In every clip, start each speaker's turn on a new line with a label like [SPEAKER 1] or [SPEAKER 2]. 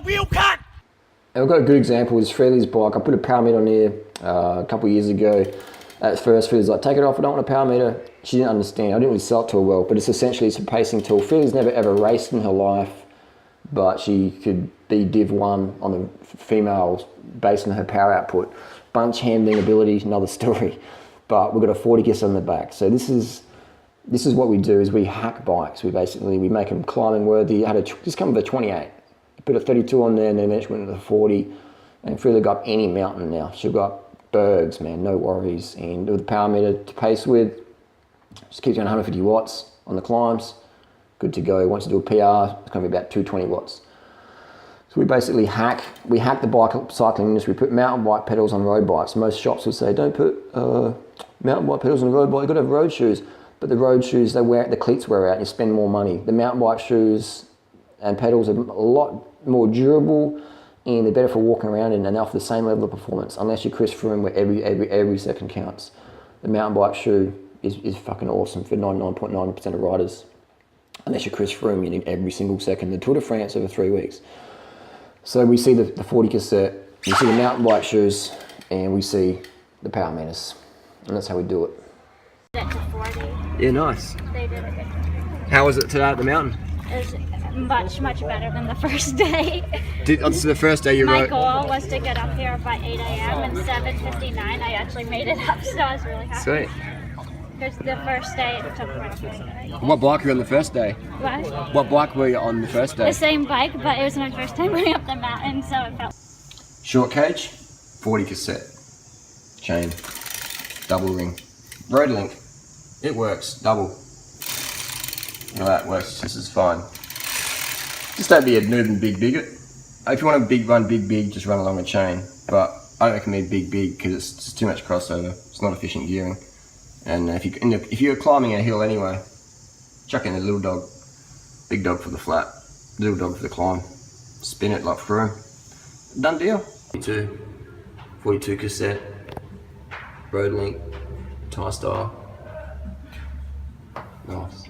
[SPEAKER 1] wheel cut!
[SPEAKER 2] And we've got a good example is Freely's bike. I put a power meter on here a couple of years ago. At first, Freely's like, take it off, I don't want a power meter. She didn't understand. I didn't really sell it to her well, but it's essentially a pacing tool. Freely's never ever raced in her life, but she could be Div 1 on the females based on her power output. Bunch handling ability, another story. But we've got a 40 kiss on the back. So this is what we do, is we hack bikes. We make them climbing worthy. Just come with a 28. Put a 32 on there and then it went to the 40. And Freely got any mountain now. She's got bergs, man, no worries. And with the power meter to pace with, just keeps around 150 watts on the climbs. Good to go. Once you do a PR, it's going to be about 220 watts. So we basically hack the bike cycling industry. We put mountain bike pedals on road bikes. Most shops would say, don't put mountain bike pedals on a road bike, you've got to have road shoes. But the road shoes, the cleats wear out and you spend more money. The mountain bike shoes and pedals are a lot more durable and they're better for walking around in and they offer the same level of performance, unless you're Chris Froome where every second counts. The mountain bike shoe is fucking awesome for 99.9% of riders. Unless you're Chris Froome, you need every single second. The Tour de France over 3 weeks. So we see the 40 cassette, we see the mountain bike shoes, and we see the power meters. And that's how we do it.
[SPEAKER 3] Set to 40.
[SPEAKER 2] Yeah, nice.
[SPEAKER 3] They did a good job.
[SPEAKER 2] How was it today at the mountain?
[SPEAKER 3] It was much better than the first day.
[SPEAKER 2] So the first day you
[SPEAKER 3] My
[SPEAKER 2] rode?
[SPEAKER 3] goal was to get up here by 8 a.m. and 7:59 I actually made it up, so I was really happy.
[SPEAKER 2] Sweet.
[SPEAKER 3] Because the first day it took quite a day.
[SPEAKER 2] What bike were you on the first day?
[SPEAKER 3] What?
[SPEAKER 2] What bike were you on the first day?
[SPEAKER 3] The same bike, but it was my first time going up the mountain, so it felt...
[SPEAKER 2] Short cage, 40 cassette, chain, double ring, road link. It works, double. You know, that works just as fine. Just don't be a noob and big bigot. If you want to run big, just run along a chain. But I don't recommend big because it's just too much crossover. It's not efficient gearing. And if you're climbing a hill anyway, chuck in a little dog, big dog for the flat, little dog for the climb. Spin it like Froome. Done deal. 42 cassette, road link, tie style. Nice.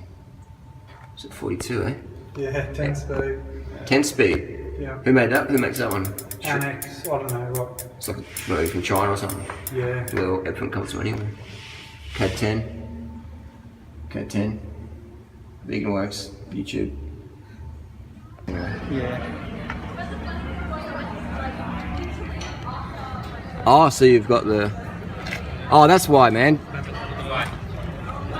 [SPEAKER 2] Is it 42, eh?
[SPEAKER 4] Yeah, 10 speed.
[SPEAKER 2] 10 speed?
[SPEAKER 4] Yeah.
[SPEAKER 2] Who made that? Who makes that one?
[SPEAKER 4] Annex, I don't know what.
[SPEAKER 2] It's like maybe from China or something.
[SPEAKER 4] Yeah.
[SPEAKER 2] Well, everything comes from anywhere. CAD 10. CAD 10. Vegan Works. YouTube.
[SPEAKER 4] Yeah.
[SPEAKER 2] Oh, so you've got the... Oh, that's why, man.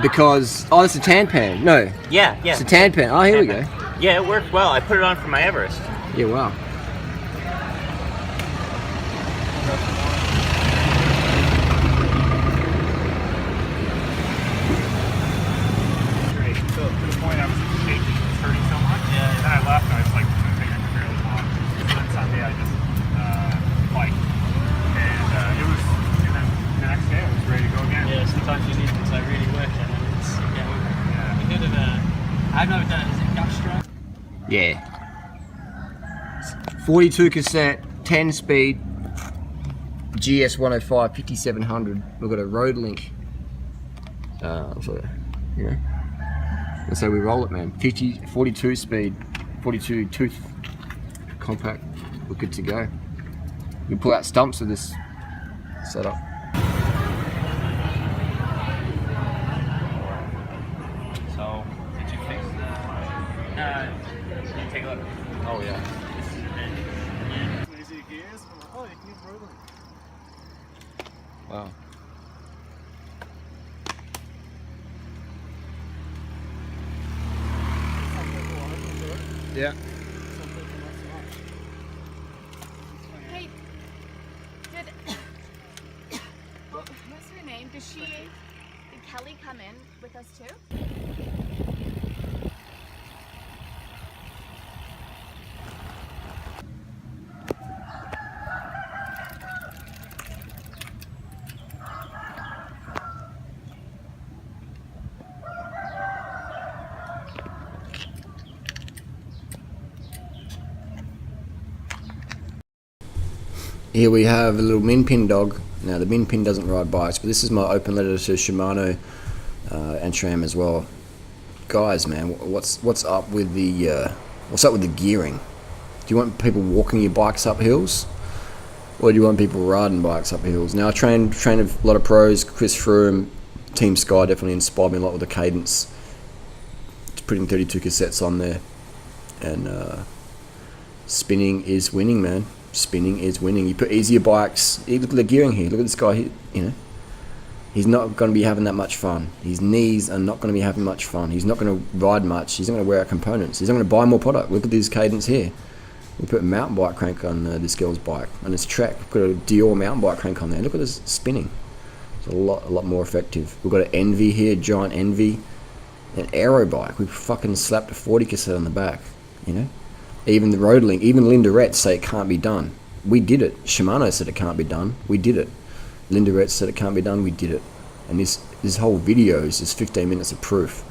[SPEAKER 2] Because... Oh, it's a tan pan. No.
[SPEAKER 1] Yeah.
[SPEAKER 2] It's a tan pan. Oh, here we go.
[SPEAKER 1] Yeah, it worked well. I put it on for my Everest.
[SPEAKER 2] Yeah, wow.
[SPEAKER 5] So to the point I was shaking, it was hurting so much. Yeah. And then I left and I was like, my finger could barely walk. So then Sunday I just biked. And and then the next day I was ready to go again.
[SPEAKER 6] Yeah, sometimes you need to really work and then it's a bit of a... I've never done it, is it gut stroke?
[SPEAKER 2] Yeah. 42 cassette, 10 speed, GS 105 5700. We've got a road link. So, you know, that's how we roll it, man. 42 speed, 42 tooth, compact. We're good to go. We pull out stumps with this setup.
[SPEAKER 6] So, did you fix can you take a look? Oh yeah.
[SPEAKER 5] Easy gears. Oh, you can use rolling.
[SPEAKER 2] Wow. Yeah.
[SPEAKER 7] Hey, what's her name? Did Kelly come in with us too?
[SPEAKER 2] Here we have a little min pin dog. Now the min pin doesn't ride bikes, but this is my open letter to Shimano and SRAM as well. Guys, man, what's up with the gearing? Do you want people walking your bikes up hills? Or do you want people riding bikes up hills? Now, I train a lot of pros. Chris Froome, Team Sky definitely inspired me a lot with the cadence. Just putting 32 cassettes on there. And spinning is winning, man. Spinning is winning. You put easier bikes. Look at the gearing here. Look at this guy here. You know, he's not going to be having that much fun. His knees are not going to be having much fun. He's not going to ride much. He's not going to wear out components. He's not going to buy more product. Look at this cadence here. We put a mountain bike crank on this girl's bike, on this track. We've got a Dior mountain bike crank on there. Look at this spinning. It's a lot more effective. We've got an Envy here, giant Envy, an aero bike. We fucking slapped a 40 cassette on the back. You know, even the Roadlink, even Lindaretz say it can't be done. We did it. Shimano said it can't be done. We did it. Lindaretz said it can't be done. We did it. And this whole video is just 15 minutes of proof.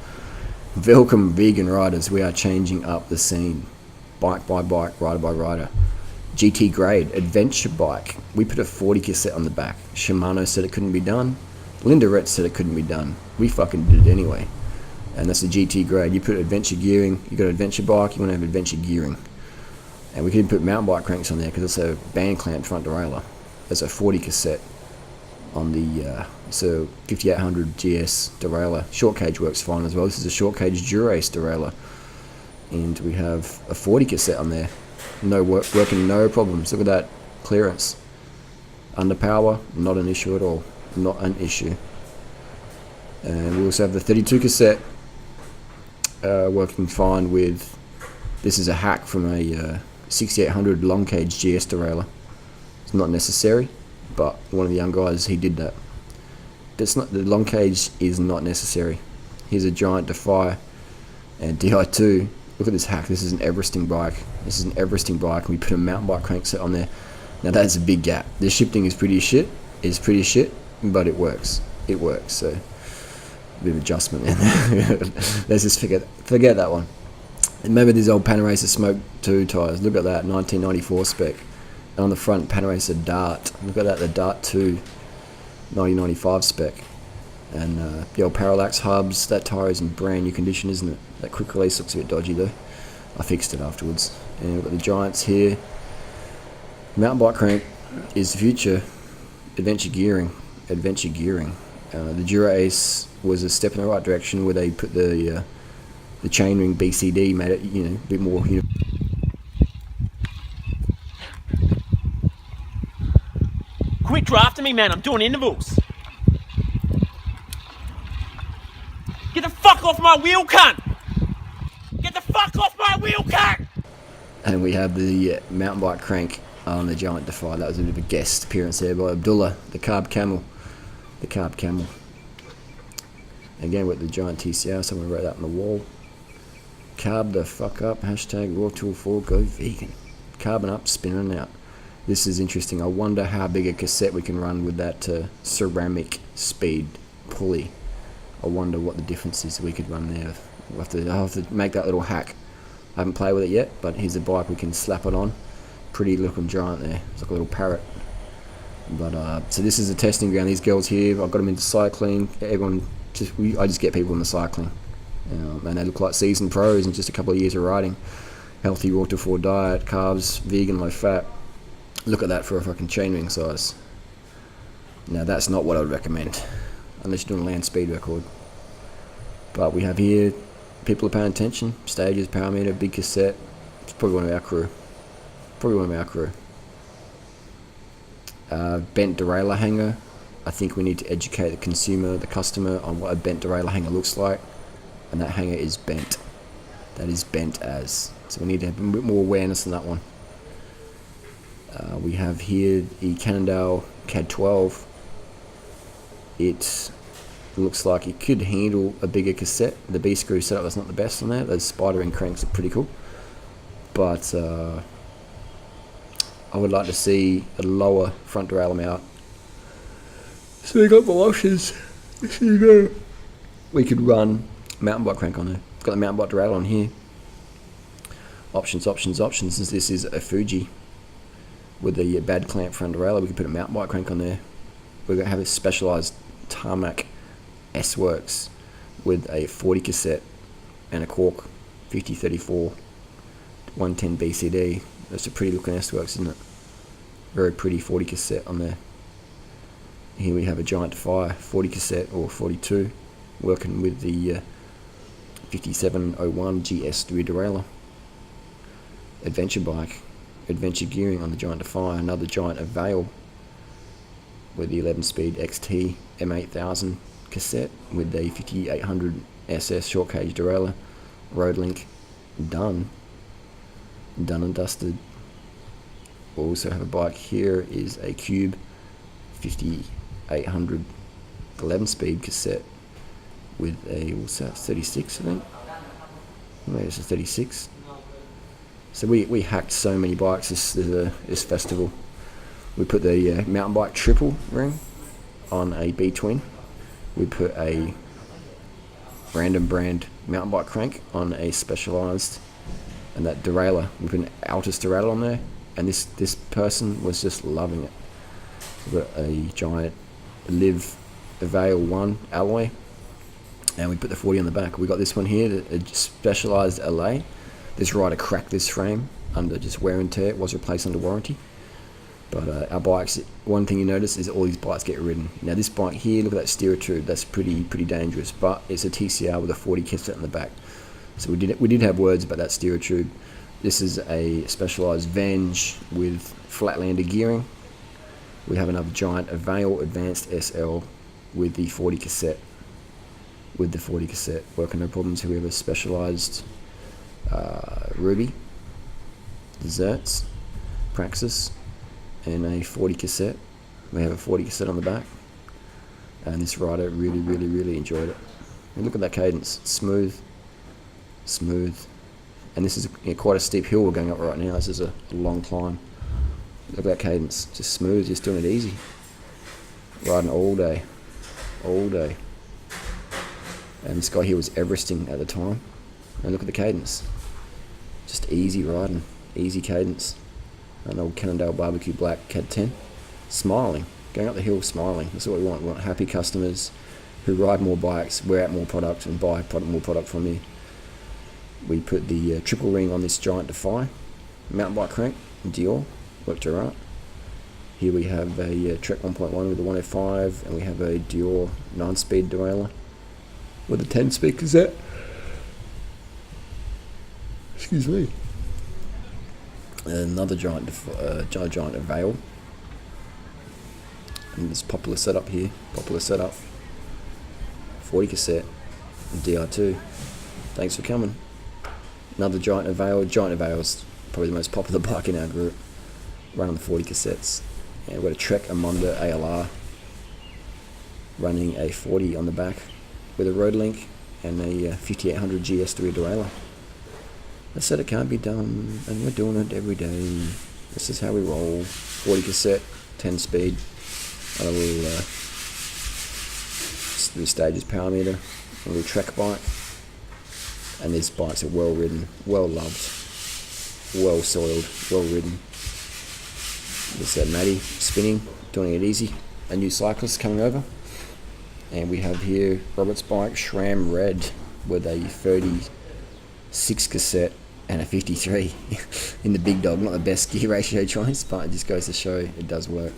[SPEAKER 2] Welcome, vegan riders. We are changing up the scene. Bike by bike, rider by rider. GT grade, adventure bike. We put a 40 cassette on the back. Shimano said it couldn't be done. Lindaretz said it couldn't be done. We fucking did it anyway. And that's the GT grade. You put adventure gearing, you got an adventure bike, you want to have adventure gearing. And we can put mountain bike cranks on there because it's a band clamp front derailleur. There's a 40 cassette on the it's a 5800 GS derailleur. Short cage works fine as well. This is a short cage Dura-Ace derailleur. And we have a 40 cassette on there. Working no problems. Look at that clearance. Under power, not an issue at all. Not an issue. And we also have the 32 cassette working fine with, this is a hack from a 6800 long cage GS derailleur. It's not necessary, but one of the young guys, he did that. It's not, the long cage is not necessary. Here's a giant Defy and Di2. Look at this hack. This is an Everesting bike. This is an Everesting bike, and we put a mountain bike crank set on there. Now that's a big gap. The shifting is pretty shit. But it works. It works. So a bit of adjustment there. Let's just forget that one. And maybe these old Panaracer Smoke 2 tires. Look at that, 1994 spec. And on the front, Panaracer Dart. Look at that, the Dart 2, 1995 spec. And the old Parallax hubs. That tire is in brand new condition, isn't it? That quick release looks a bit dodgy though. I fixed it afterwards. And we've got the Giants here. Mountain bike crank is the future. Adventure gearing. The Dura-Ace was a step in the right direction where they put the chainring BCD, made it, you know, a bit more, you know.
[SPEAKER 8] Quit drafting me, man. I'm doing intervals. Get the fuck off my wheel, cunt! Get the fuck off my wheel, cunt!
[SPEAKER 2] And we have the mountain bike crank on the Giant Defy. That was a bit of a guest appearance there by Abdullah, the Carb Camel. Again with the Giant TCR, someone wrote that on the wall. Carb the fuck up, hashtag Raw Tool 4 go vegan. Carbon up, spinning out. This is interesting. I wonder how big a cassette we can run with that ceramic speed pulley. I wonder what the difference is we could run there. I'll have to make that little hack. I haven't played with it yet, but here's a bike we can slap it on. Pretty looking giant there. It's like a little parrot. But so this is a testing ground. These girls here, I've got them into cycling. I just get people into cycling. And they look like seasoned pros in just a couple of years of riding. Healthy raw to 4 diet, carbs, vegan, low fat. Look at that for a fucking chainring size. Now that's not what I would recommend, unless you're doing a land speed record. But we have here, people are paying attention. Stages, power meter, big cassette. It's probably one of our crew. Bent derailleur hanger. I think we need to educate the consumer, the customer, on what a bent derailleur hanger looks like. And that hanger is bent. That is bent as. So we need to have a bit more awareness on that one. We have here the Cannondale CAD 12. It looks like it could handle a bigger cassette. The B-screw setup is not the best on there. Those spider ring cranks are pretty cool. But I would like to see a lower front derailleur mount. So we got the washers. So you go. We could run mountain bike crank on there. Got the mountain bike derailleur on here. Options. Since this is a Fuji with the bad clamp front derailleur, we could put a mountain bike crank on there. We're going to have a specialised Tarmac S-Works with a 40 cassette and a cork 5034 110 BCD. That's a pretty looking S-Works, isn't it? Very pretty 40 cassette on there. Here we have a Giant Defy 40 cassette or 42, working with the 5701 GS3 derailleur. Adventure bike, adventure gearing on the Giant Defy. Another Giant Avail with the 11-speed XT M8000 cassette with the 5800 SS short cage derailleur. Road link done and dusted. We also have a bike here, is a Cube 5800 11-speed cassette with a, what's that, 36 I think? Maybe it's a 36. So we hacked so many bikes this festival. We put the mountain bike triple ring on a B-twin. We put a random brand mountain bike crank on a Specialized, and that derailleur, we put an Altus derailleur on there, and this person was just loving it. We've got a giant Live Avail 1 alloy, and we put the 40 on the back. We got this one here, a Specialized LA. This rider cracked this frame under just wear and tear. It was replaced under warranty. But our bikes, one thing you notice is all these bikes get ridden. Now this bike here, look at that steerer tube. That's pretty dangerous. But it's a TCR with a 40 cassette in the back. So we did have words about that steerer tube. This is a Specialized Venge with Flatlander gearing. We have another Giant Avail Advanced SL with the 40 cassette. Working no problems. Here we have a Specialized Ruby, Deserts, Praxis, and a 40 cassette. We have a 40 cassette on the back, and this rider really enjoyed it. And look at that cadence, smooth, and this is quite a steep hill we're going up right now. This is a long climb. Look at that cadence, just smooth, just doing it easy. Riding all day. And this guy here was Everesting at the time, and look at the cadence, just easy riding, easy cadence. An old Cannondale Barbecue Black CAD 10, smiling, going up the hill smiling. That's what we want. We want happy customers who ride more bikes, wear out more product, and buy more product from me. We put the triple ring on this Giant Defy mountain bike crank, Dior, worked alright. Here we have a Trek 1.1 with a 105, and we have a Dior 9-speed derailleur with a 10-speed cassette. Excuse me. Another Giant Avail, and this popular setup here, 40 cassette, DR2. Thanks for coming. Another Giant Avail. Giant Avail is probably the most popular bike in our group, running the 40 cassettes. And we've got a Trek Amonda ALR running a 40 on the back with a road link and a 5800 GS3 derailleur. I said it can't be done, and we're doing it every day. This is how we roll. 40 cassette, 10 speed, a little 3 stages power meter, a little Trek bike, and these bikes are well ridden, well loved, well soiled, well ridden. This Maddie spinning, doing it easy. A new cyclist coming over, and we have here Robert's bike, Shram Red, with a 36 cassette and a 53 in the big dog. Not the best gear ratio choice, but it just goes to show it does work.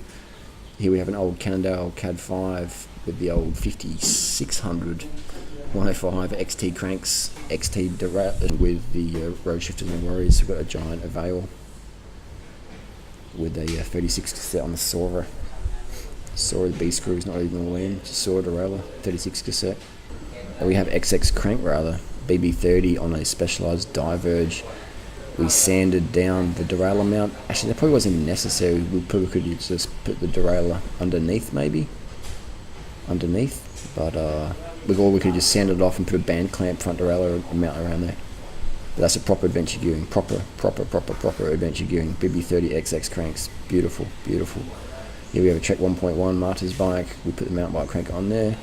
[SPEAKER 2] Here we have an old Cannondale CAD 5 with the old 5600 105 XT cranks, XT derailleur with the road shifters and worries. We've got a Giant Avail with a 36 cassette on the Sora. The B screw is not even all in, just Sora derailleur, 36 cassette. And we have XX crank rather, BB30 on a Specialized Diverge. We sanded down the derailleur mount. Actually, that probably wasn't even necessary. We probably could just put the derailleur underneath, but we could just sand it off and put a band clamp front derailleur mount around there. But that's a proper adventure gearing, proper adventure gearing. BB30 XX cranks, beautiful. Here we have a Trek 1.1 Martyr's bike. We put the mountain bike crank on there.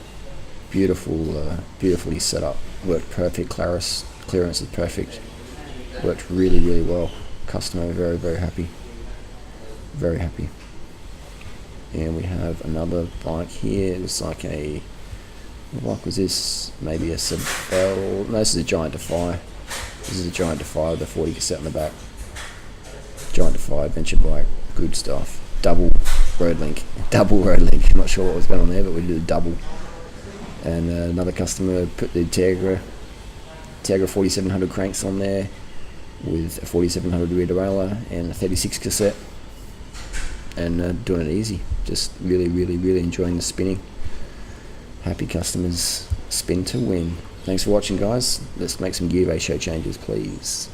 [SPEAKER 2] Beautifully set up. Worked perfect. Clearance is perfect. Worked really well. Customer very happy. Very happy. And we have another bike here. It looks like what bike was this? Maybe a Sabel. No, this is a Giant Defy. This is a Giant Defy with a 40 cassette on the back. Giant Defy adventure bike, good stuff. Double road link. I'm not sure what was going on there, but we did a double. And another customer put the Tiagra 4700 cranks on there with a 4700 rear derailleur and a 36 cassette, and doing it easy. Just really enjoying the spinning. Happy customers, spin to win. Thanks for watching, guys. Let's make some gear ratio changes, please.